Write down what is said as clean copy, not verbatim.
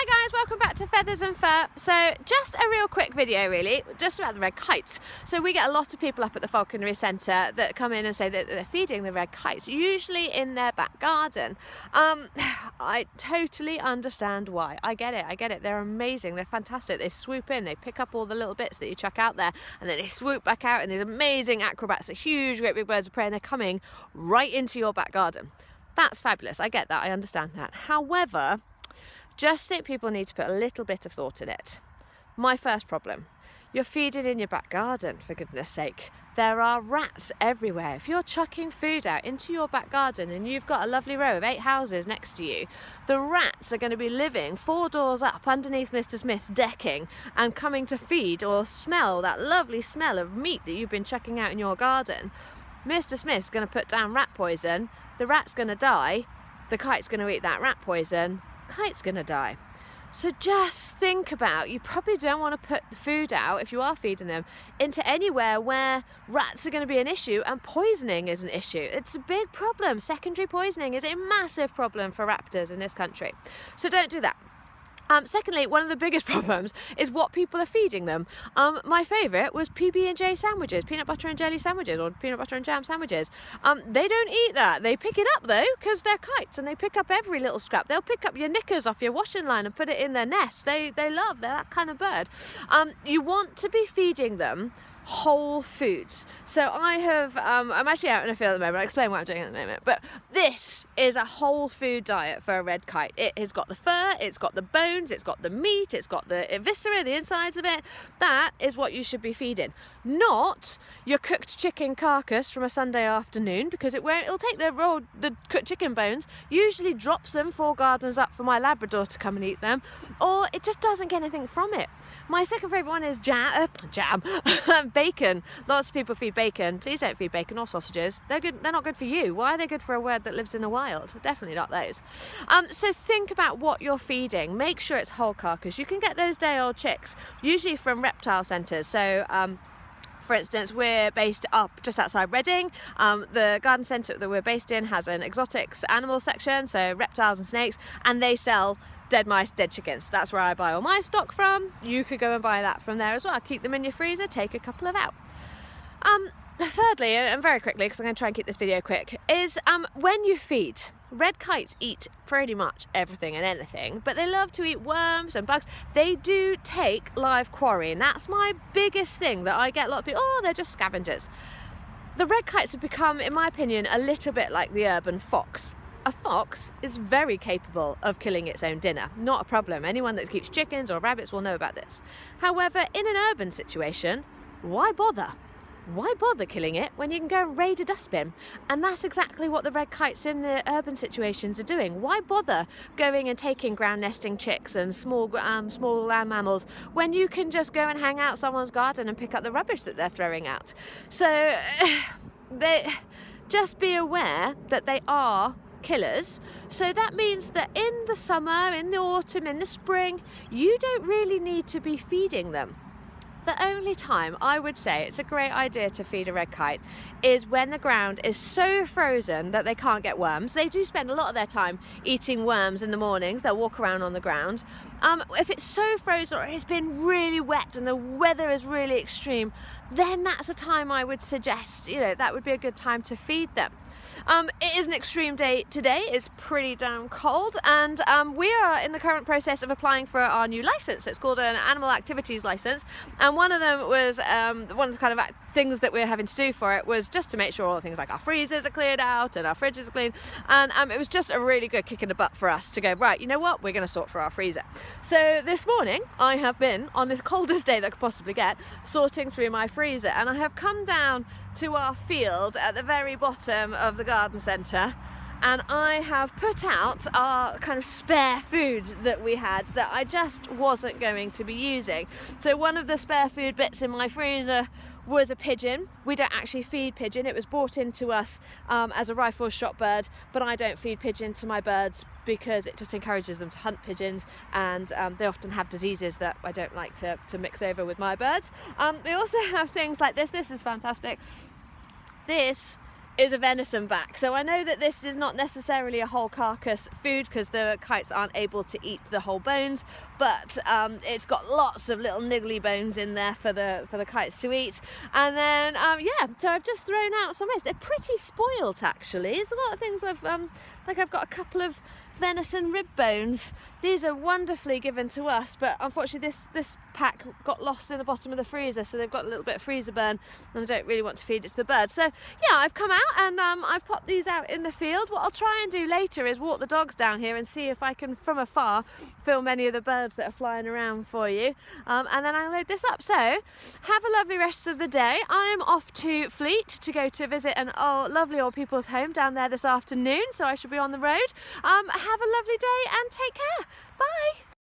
Hi guys, welcome back to Feathers and Fur. So just a real quick video really, just about the red kites. So we get a lot of people up at the Falconry Centre that come in and say that they're feeding the red kites, usually in their back garden. I totally understand why. I get it. They're amazing, they're fantastic. They swoop in, they pick up all the little bits that you chuck out there, and then they swoop back out, and these amazing acrobats, the huge great big birds of prey, and they're coming right into your back garden. That's fabulous, I get that, I understand that. However, just think people need to put a little bit of thought in it. My first problem, you're feeding in your back garden, for goodness sake. There are rats everywhere. If you're chucking food out into your back garden and you've got a lovely row of 8 houses next to you, the rats are going to be living 4 doors up underneath Mr. Smith's decking and coming to feed or smell that lovely smell of meat that you've been chucking out in your garden. Mr. Smith's going to put down rat poison, the rat's going to die, the kite's going to eat that rat poison, kite's gonna die. So just think about, you probably don't want to put the food out, if you are feeding them, into anywhere where rats are going to be an issue and poisoning is an issue. It's a big problem. Secondary poisoning is a massive problem for raptors in this country. So don't do that. Secondly, one of the biggest problems is what people are feeding them. My favourite was PB&J sandwiches, peanut butter and jelly sandwiches, or peanut butter and jam sandwiches. They don't eat that. They pick it up though, because they're kites and they pick up every little scrap. They'll pick up your knickers off your washing line and put it in their nest. They're that kind of bird. You want to be feeding them whole foods. So I'm actually out in a field at the moment. I'll explain what I'm doing at the moment, but this is a whole food diet for a red kite. It has got the fur, it's got the bones, it's got the meat, it's got the viscera, the insides of it. That is what you should be feeding, not your cooked chicken carcass from a Sunday afternoon, because it'll take the cooked chicken bones, usually drops them 4 gardens up for my Labrador to come and eat them, or it just doesn't get anything from it. My second favourite one is jam, bacon. Lots of people feed bacon. Please don't feed bacon or sausages. They're not good for you. Why are they good for a bird that lives in the wild? Definitely not those. So think about what you're feeding. Make sure it's whole carcass. You can get those day-old chicks, usually from reptile centres. So for instance, we're based up just outside Reading. The garden centre that we're based in has an exotics animal section, so reptiles and snakes, and they sell dead mice, dead chickens. That's where I buy all my stock from. You could go and buy that from there as well. Keep them in your freezer, take a couple of out. Thirdly, and very quickly, because I'm going to try and keep this video quick, is when you feed. Red kites eat pretty much everything and anything, but they love to eat worms and bugs. They do take live quarry, and that's my biggest thing that I get a lot of people, oh, they're just scavengers. The red kites have become, in my opinion, a little bit like the urban fox. A fox is very capable of killing its own dinner, not a problem. Anyone that keeps chickens or rabbits will know about this. However, in an urban situation, why bother? Why bother killing it when you can go and raid a dustbin? And that's exactly what the red kites in the urban situations are doing. Why bother going and taking ground nesting chicks and small land mammals when you can just go and hang out someone's garden and pick up the rubbish that they're throwing out? So just be aware that they are killers. So that means that in the summer, in the autumn, in the spring, you don't really need to be feeding them. The only time I would say it's a great idea to feed a red kite is when the ground is so frozen that they can't get worms. They do spend a lot of their time eating worms in the mornings. They'll walk around on the ground. If it's so frozen or it's been really wet and the weather is really extreme, then that's a time I would suggest, that would be a good time to feed them. It is an extreme day today. It's pretty damn cold, and we are in the current process of applying for our new license. It's called an animal activities license, and one of them was one of the kind of things that we're having to do for it was just to make sure all the things like our freezers are cleared out and our fridges are clean, and it was just a really good kick in the butt for us to go, right, you know what, we're going to sort for our freezer. So this morning I have been, on this coldest day that I could possibly get, sorting through my freezer, and I have come down to our field at the very bottom of the garden centre, and I have put out our kind of spare food that we had that I just wasn't going to be using. So one of the spare food bits in my freezer was a pigeon. We don't actually feed pigeon. It was brought into us as a rifle shot bird, but I don't feed pigeon to my birds because it just encourages them to hunt pigeons, and they often have diseases that I don't like to mix over with my birds. We also have things like this. This is fantastic. This is a venison back. So I know that this is not necessarily a whole carcass food because the kites aren't able to eat the whole bones, but it's got lots of little niggly bones in there for the kites to eat. And then yeah, so I've just thrown out some waste. They're pretty spoilt actually. There's a lot of things I've got a couple of venison rib bones. These are wonderfully given to us, but unfortunately this pack got lost in the bottom of the freezer, so they've got a little bit of freezer burn, and I don't really want to feed it to the birds. So yeah, I've come out and I've popped these out in the field. What I'll try and do later is walk the dogs down here and see if I can, from afar, film any of the birds that are flying around for you, and then I'll load this up. So have a lovely rest of the day. I'm off to Fleet to go to visit an lovely old people's home down there this afternoon, so I should be on the road. Have a lovely day and take care. Bye.